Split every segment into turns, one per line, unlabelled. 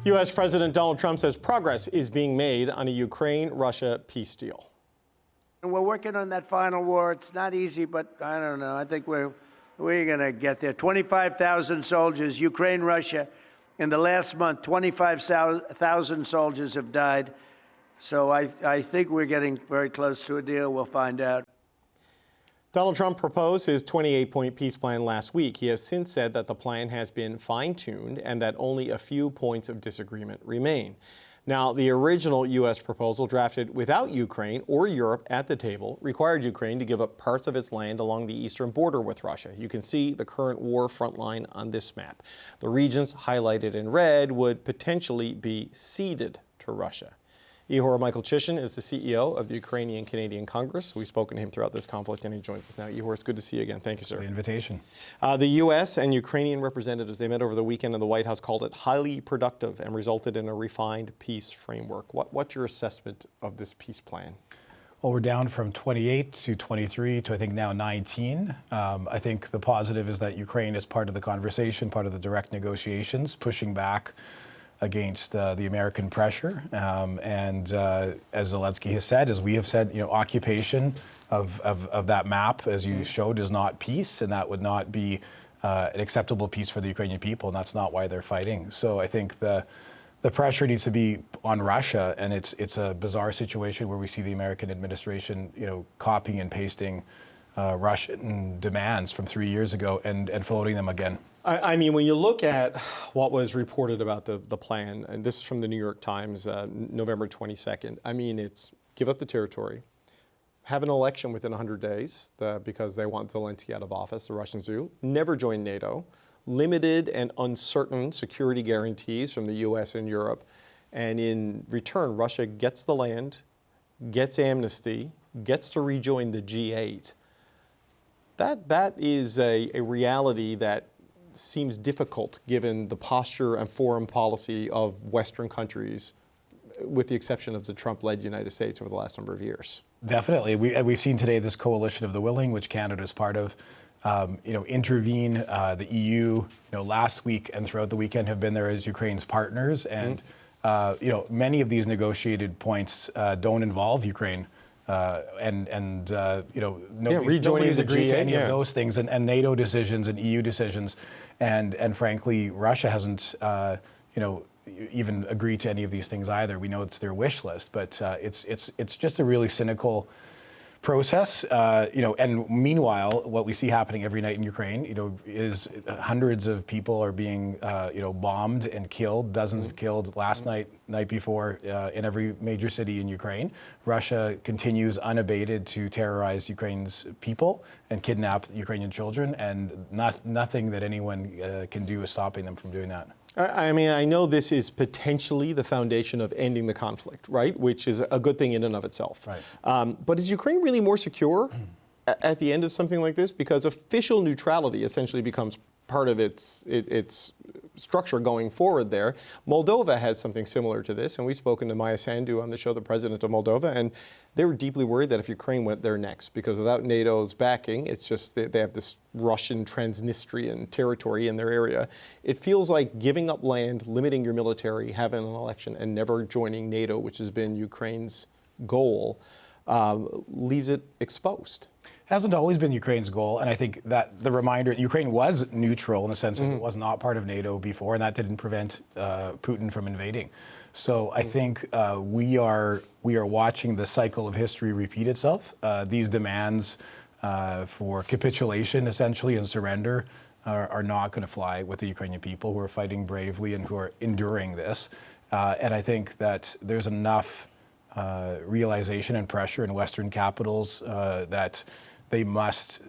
U.S. President Donald Trump says progress is being made on a Ukraine-Russia peace deal.
And we're working on that final war. It's not easy, but I don't know. I think we're going to get there. 25,000 soldiers, Ukraine, Russia. In the last month, 25,000 soldiers have died. So I think we're getting very close to a deal. We'll find out.
Donald Trump proposed his 28-point peace plan last week. He has since said that the plan has been fine-tuned and that only a few points of disagreement remain. Now, the original U.S. proposal, drafted without Ukraine or Europe at the table, required Ukraine to give up parts of its land along the eastern border with Russia. You can see the current war front line on this map. The regions highlighted in red would potentially be ceded to Russia. Ihor Michalchyshyn is the CEO of the Ukrainian Canadian Congress. We've spoken to him throughout this conflict, and he joins us now. Ihor, it's good to see you again. Thank you, sir.
For the invitation.
The U.S. and Ukrainian representatives, they met over the weekend, and the White House called it highly productive and resulted in a refined peace framework. What's your assessment of this peace plan?
Well, we're down from 28 to 23 to, I think, now 19. I think the positive is that Ukraine is part of the conversation, part of the direct negotiations, pushing back against the American pressure. As Zelensky has said, as we have said, occupation of that map, as you showed, is not peace, and that would not be an acceptable peace for the Ukrainian people, and that's not why they're fighting. So I think the pressure needs to be on Russia, and it's a bizarre situation where we see the American administration, copying and pasting Russian demands from 3 years ago and floating them again.
I mean, when you look at what was reported about the plan, and this is from the New York Times, November 22nd, I mean, it's give up the territory, have an election within 100 days because they want Zelensky out of office, the Russians do, never join NATO, limited and uncertain security guarantees from the US and Europe, and in return, Russia gets the land, gets amnesty, gets to rejoin the G8. That is a reality that seems difficult given the posture and foreign policy of Western countries, with the exception of the Trump-led United States over the last number of years.
Definitely. We've seen today this coalition of the willing, which Canada is part of, intervene. The EU, last week and throughout the weekend have been there as Ukraine's partners. And, many of these negotiated points don't involve Ukraine. Nobody's agreed to any of those things, and NATO decisions and EU decisions, and frankly, Russia hasn't, even agreed to any of these things either. We know it's their wish list, but it's just a really cynical process, and meanwhile, what we see happening every night in Ukraine, is hundreds of people are being, bombed and killed, dozens killed last night before, in every major city in Ukraine. Russia continues unabated to terrorize Ukraine's people and kidnap Ukrainian children, and nothing that anyone can do is stopping them from doing that.
I mean, I know this is potentially the foundation of ending the conflict, right? Which is a good thing in and of itself.
Right.
But is Ukraine really more secure at the end of something like this? Because official neutrality essentially becomes part of its structure going forward there. Moldova has something similar to this, and we've spoken to Maya Sandu on the show, the president of Moldova, and they were deeply worried that if Ukraine went there next, because without NATO's backing, it's just they have this Russian Transnistrian territory in their area. It feels like giving up land, limiting your military, having an election, and never joining NATO, which has been Ukraine's goal, leaves it exposed.
Hasn't always been Ukraine's goal, and I think that the reminder, Ukraine was neutral in the sense that it was not part of NATO before, and that didn't prevent Putin from invading. So I think we are watching the cycle of history repeat itself. These demands for capitulation, essentially, and surrender are not going to fly with the Ukrainian people, who are fighting bravely and who are enduring this. And I think that there's enough realization and pressure in Western capitals that they must,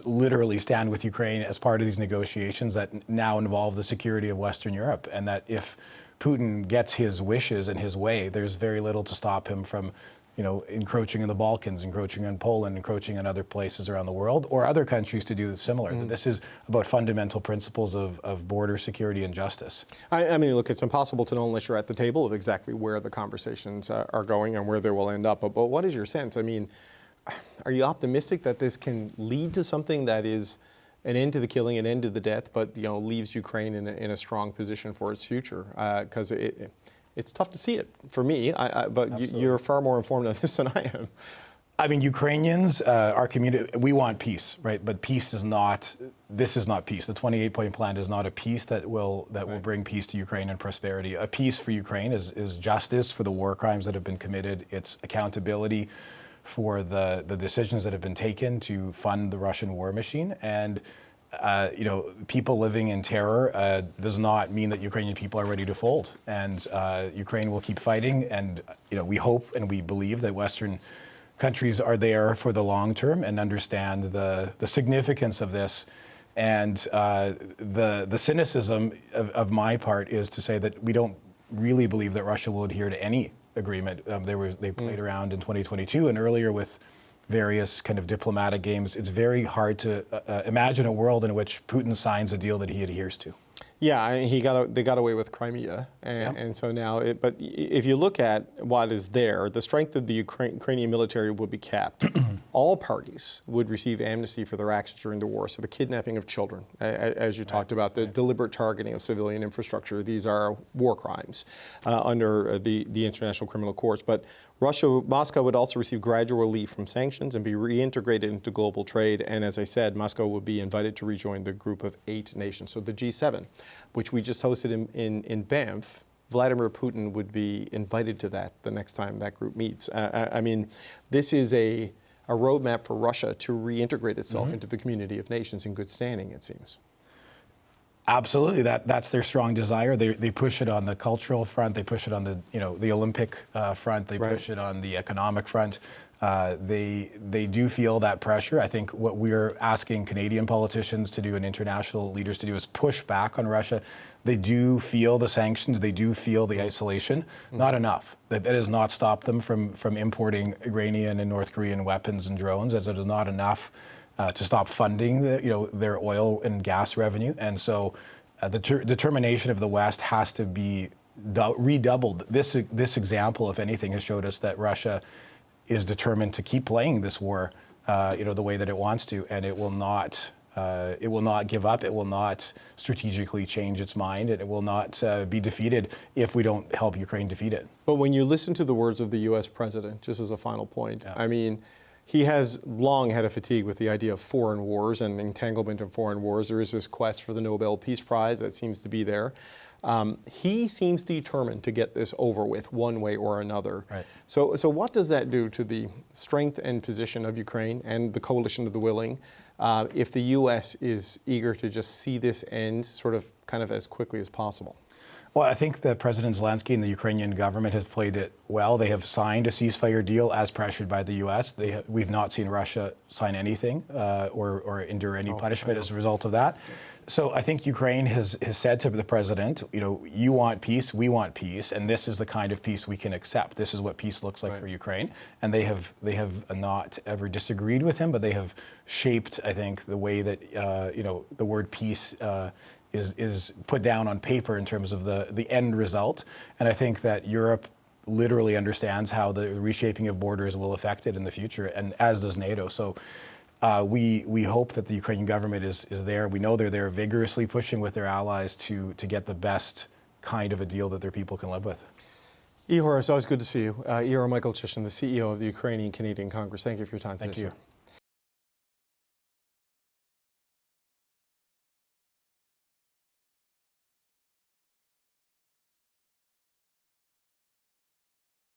literally stand with Ukraine as part of these negotiations that now involve the security of Western Europe, and that if Putin gets his wishes and his way, there's very little to stop him from, encroaching in the Balkans, encroaching in Poland, encroaching in other places around the world, or other countries to do the similar. This is about fundamental principles of border security and justice.
I mean, look, it's impossible to know unless you're at the table of exactly where the conversations are going and where they will end up. But what is your sense? I mean, are you optimistic that this can lead to something that is an end to the killing, an end to the death, but leaves Ukraine in a strong position for its future. Because it's tough to see it for me. But you're far more informed on this than I am.
I mean, Ukrainians, our community, we want peace, right? But peace is not. This is not peace. The 28-point plan is not a peace that will bring peace to Ukraine and prosperity. A peace for Ukraine is justice for the war crimes that have been committed. It's accountability for the decisions that have been taken to fund the Russian war machine. And people living in terror does not mean that Ukrainian people are ready to fold. And Ukraine will keep fighting. And we hope and we believe that Western countries are there for the long term and understand the significance of this. And the cynicism of my part is to say that we don't really believe that Russia will adhere to any agreement. They played around in 2022 and earlier with various kind of diplomatic games. It's very hard to imagine a world in which Putin signs a deal that he adheres to.
Yeah, they got away with Crimea, and so now. But if you look at what is there, the strength of the Ukrainian military would be capped. All parties would receive amnesty for their actions during the war. So the kidnapping of children, as you talked about, the deliberate targeting of civilian infrastructure. These are war crimes under the International Criminal Courts. But Moscow would also receive gradual relief from sanctions and be reintegrated into global trade. And as I said, Moscow would be invited to rejoin the group of 8 nations. So the G7, which we just hosted in Banff, Vladimir Putin would be invited to that the next time that group meets. I mean, this is a roadmap for Russia to reintegrate itself into the community of nations in good standing, it seems.
Absolutely, that's their strong desire. They push it on the cultural front. They push it on the Olympic front. They push it on the economic front. They do feel that pressure. I think what we're asking Canadian politicians to do and international leaders to do is push back on Russia. They do feel the sanctions. They do feel the isolation. Not enough. That has not stopped them from importing Iranian and North Korean weapons and drones, as it is not enough to stop funding their oil and gas revenue. And so the determination of the West has to be redoubled. This example, if anything, has showed us that Russia is determined to keep playing this war, the way that it wants to, and it will not give up. It will not strategically change its mind, and it will not be defeated if we don't help Ukraine defeat it.
But when you listen to the words of the U.S. president, just as a final point, I mean, he has long had a fatigue with the idea of foreign wars and entanglement in foreign wars. There is this quest for the Nobel Peace Prize that seems to be there. He seems determined to get this over with one way or another. Right. So what does that do to the strength and position of Ukraine and the coalition of the willing if the U.S. is eager to just see this end sort of kind of as quickly as possible?
Well, I think that President Zelensky and the Ukrainian government have played it well. They have signed a ceasefire deal as pressured by the U.S. We've not seen Russia sign anything or endure any punishment as a result of that. So I think Ukraine has said to the president, you want peace, we want peace, and this is the kind of peace we can accept. This is what peace looks like for Ukraine. And they have not ever disagreed with him, but they have shaped, I think, the way that the word peace is put down on paper in terms of the end result. And I think that Europe literally understands how the reshaping of borders will affect it in the future, and as does NATO. So we hope that the Ukrainian government is there. We know they're there vigorously pushing with their allies to get the best kind of a deal that their people can live with.
Ihor, it's always good to see you. Ihor Michalchyshyn, the CEO of the Ukrainian Canadian Congress. Thank you for your time today,
Thank you.
sir.